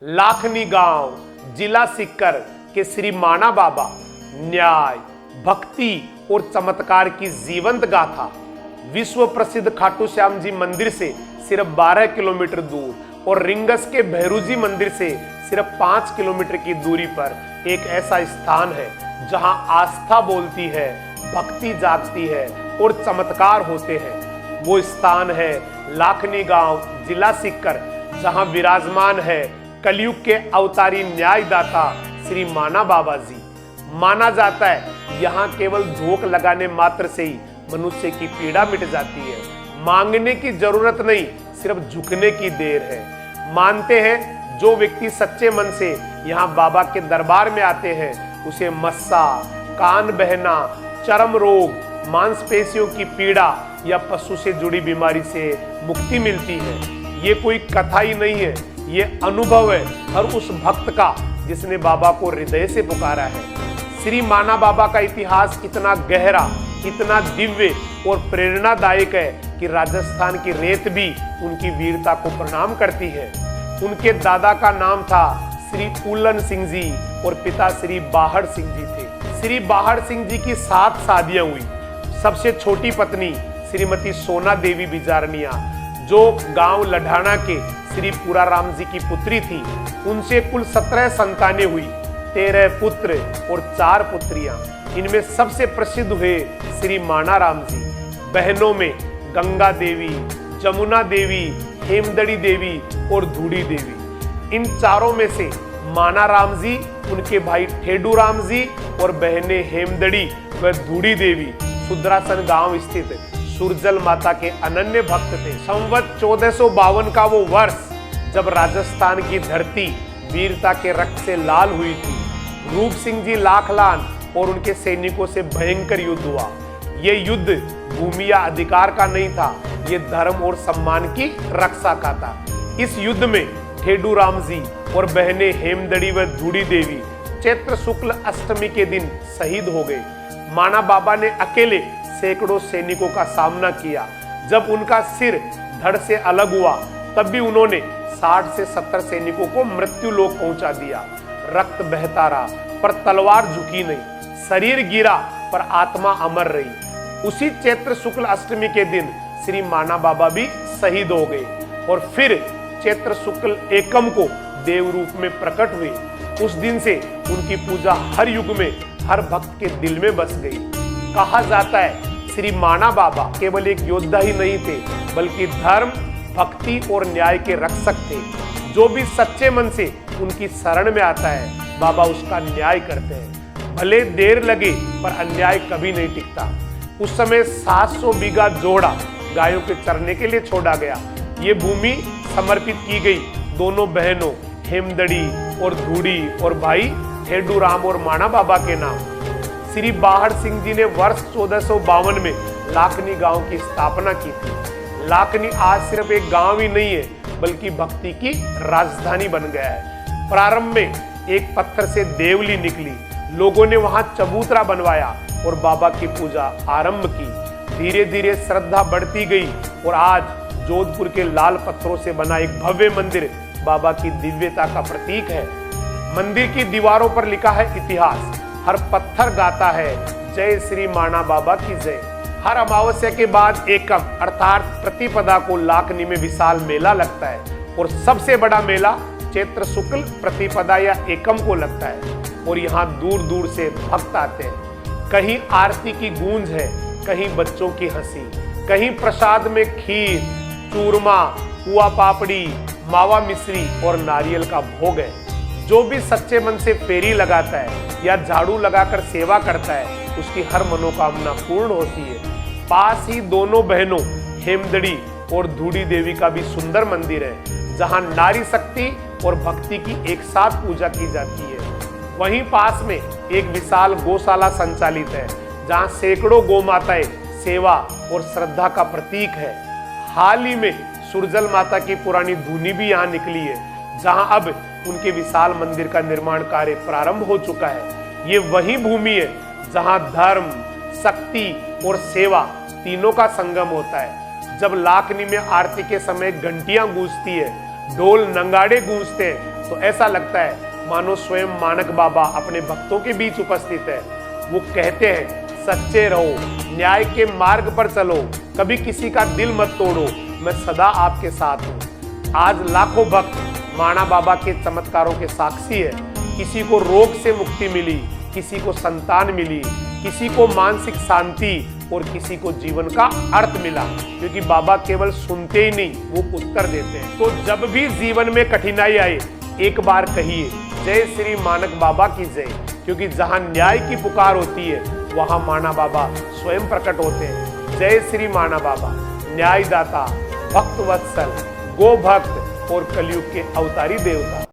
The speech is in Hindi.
लाखनी गांव, जिला सीकर के श्री माना बाबा न्याय, भक्ति और चमत्कार की जीवंत गाथा। विश्व प्रसिद्ध खाटू श्याम जी मंदिर से सिर्फ 12 किलोमीटर दूर और रिंगस के भैरूजी मंदिर से सिर्फ 5 किलोमीटर की दूरी पर एक ऐसा स्थान है जहां आस्था बोलती है, भक्ति जागती है और चमत्कार होते हैं। वो स्थान है लाखनी गांव, जिला सीकर, जहां विराजमान है कलयुग के अवतारी न्यायदाता श्री माना बाबा जी। माना जाता है यहाँ केवल झोंक लगाने मात्र से ही मनुष्य की पीड़ा मिट जाती है। मांगने की जरूरत नहीं, सिर्फ झुकने की देर है। मानते हैं जो व्यक्ति सच्चे मन से यहाँ बाबा के दरबार में आते हैं उसे मस्सा, कान बहना, चर्म रोग, मांसपेशियों की पीड़ा या पशु से जुड़ी बीमारी से मुक्ति मिलती है। ये कोई कथा ही नहीं है, ये अनुभव है हर उस भक्त का जिसने बाबा को हृदय से पुकारा है। श्री माना बाबा का इतिहास इतना गहरा, इतना दिव्य और प्रेरणादायक है कि राजस्थान की रेत भी उनकी वीरता को प्रणाम करती है। उनके दादा का नाम था श्री उलन सिंह जी और पिता श्री बाहड़ सिंह जी थे। श्री बाहड़ सिंह जी की 7 शादियां हुई। सबसे छोटी पत्नी श्रीमती सोना देवी बिजारनिया, जो गांव लढ़ाना के श्री पूराराम जी की पुत्री थी, उनसे कुल 17 संतानें हुई, 13 पुत्र और 4 पुत्रियां। इनमें सबसे प्रसिद्ध हुए श्री माना राम जी। बहनों में गंगा देवी, जमुना देवी, हेमदड़ी देवी और धूड़ी देवी। इन चारों में से माना राम जी, उनके भाई ठेडू राम जी और बहनें हेमदड़ी व धूड़ी देवी सुद्रासन गांव स्थित सुरजल माता के अनन्य भक्त थे। संवत 1452 का वो वर्ष जब राजस्थान की धरती वीरता के रक्त से लाल हुई थी। रूप सिंह जी लाखलान और उनके सैनिकों से भयंकर युद्ध हुआ। ये युद्ध भूमि या अधिकार का नहीं था, ये धर्म और सम्मान की रक्षा का था। इस युद्ध में ठेडू राम जी और बहनें हेमदड़ी व धूड़ी देवी चैत्र शुक्ल अष्टमी के दिन शहीद हो गए। माना बाबा ने अकेले सैकड़ों सैनिकों का सामना किया। जब उनका सिर धड़ से अलग हुआ तब भी उन्होंने 60 से 70 सैनिकों को मृत्यु लोक पहुंचा दिया। रक्त बहता रहा पर तलवार झुकी नहीं, शरीर गिरा पर आत्मा अमर रही। उसी चैत्र शुक्ल अष्टमी के दिन श्री माना बाबा भी शहीद हो गए और फिर चैत्र शुक्ल एकम को देव रूप में प्रकट हुए। उस दिन से उनकी पूजा हर युग में हर भक्त के दिल में बस गई। कहा जाता है श्री माना बाबा केवल एक योद्धा ही नहीं थे, बल्कि धर्म, भक्ति और न्याय के रक्षक थे। जो भी सच्चे मन से उनकी शरण में आता है बाबा उसका न्याय करते हैं। भले देर लगे पर अन्याय कभी नहीं टिकता। उस समय 700 बीघा जोड़ा गायों के चरने के लिए छोड़ा गया। ये भूमि समर्पित की गई दोनों बहनों हेमदड़ी और धूड़ी और भाई ठेडू राम और माना बाबा के नाम। श्री बाहड़ सिंह जी ने वर्ष 1452 में लाखनी गांव की स्थापना की थी। लाखनी आज सिर्फ एक गांव ही नहीं है, बल्कि भक्ति की राजधानी बन गया है। प्रारंभ में एक पत्थर से देवली निकली, लोगों ने वहां चबूतरा बनवाया और बाबा की पूजा आरंभ की। धीरे धीरे श्रद्धा बढ़ती गई और आज जोधपुर के लाल पत्थरों से बना एक भव्य मंदिर बाबा की दिव्यता का प्रतीक है। मंदिर की दीवारों पर लिखा है इतिहास, हर पत्थर गाता है जय श्री माना बाबा की जय। हर अमावस्या के बाद एकम अर्थात प्रतिपदा को लाखनी में विशाल मेला लगता है और सबसे बड़ा मेला चैत्र शुक्ल प्रतिपदा या एकम को लगता है और यहाँ दूर दूर से भक्त आते हैं। कहीं आरती की गूंज है, कहीं बच्चों की हंसी, कहीं प्रसाद में खीर, चूरमा, पुआ पापड़ी, मावा मिश्री और नारियल का भोग है। जो भी सच्चे मन से फेरी लगाता है या झाड़ू लगाकर सेवा करता है उसकी हर मनोकामना पूर्ण होती है। पास ही दोनों बहनों हेमदड़ी और धूड़ी देवी का भी सुंदर मंदिर है, जहां नारी शक्ति और भक्ति की एक साथ पूजा की जाती है। वहीं पास में एक विशाल गौशाला संचालित है, जहां सैकड़ों गौ माताएं सेवा और श्रद्धा का प्रतीक है। हाल ही में सुरजल माता की पुरानी धूनी भी यहाँ निकली है, जहां अब उनके विशाल मंदिर का निर्माण कार्य प्रारंभ हो चुका है। ये वही भूमि है जहां धर्म, शक्ति और सेवा तीनों का संगम होता है। जब लाखनी में आरती के समय घंटियां गूंजती है, ढोल नंगाड़े गूंजते हैं तो ऐसा लगता है मानो स्वयं मानक बाबा अपने भक्तों के बीच उपस्थित है। वो कहते हैं, सच्चे रहो, न्याय के मार्ग पर चलो, कभी किसी का दिल मत तोड़ो, मैं सदा आपके साथ हूँ। आज लाखों भक्त माणा बाबा के चमत्कारों के साक्षी है। किसी को रोग से मुक्ति मिली, किसी को संतान मिली, किसी को मानसिक शांति और किसी को जीवन का अर्थ मिला, क्योंकि बाबा केवल सुनते ही नहीं, वो उत्तर देते हैं। तो जब भी जीवन में कठिनाई आए, एक बार कहिए, जय श्री मानक बाबा की जय, क्योंकि जहां न्याय की पुकार होती है वहां माणा बाबा स्वयं प्रकट होते हैं। जय श्री माणा बाबा, न्यायदाता, भक्त वत्सल, गो भक्त और कलयुग के अवतारी देवता।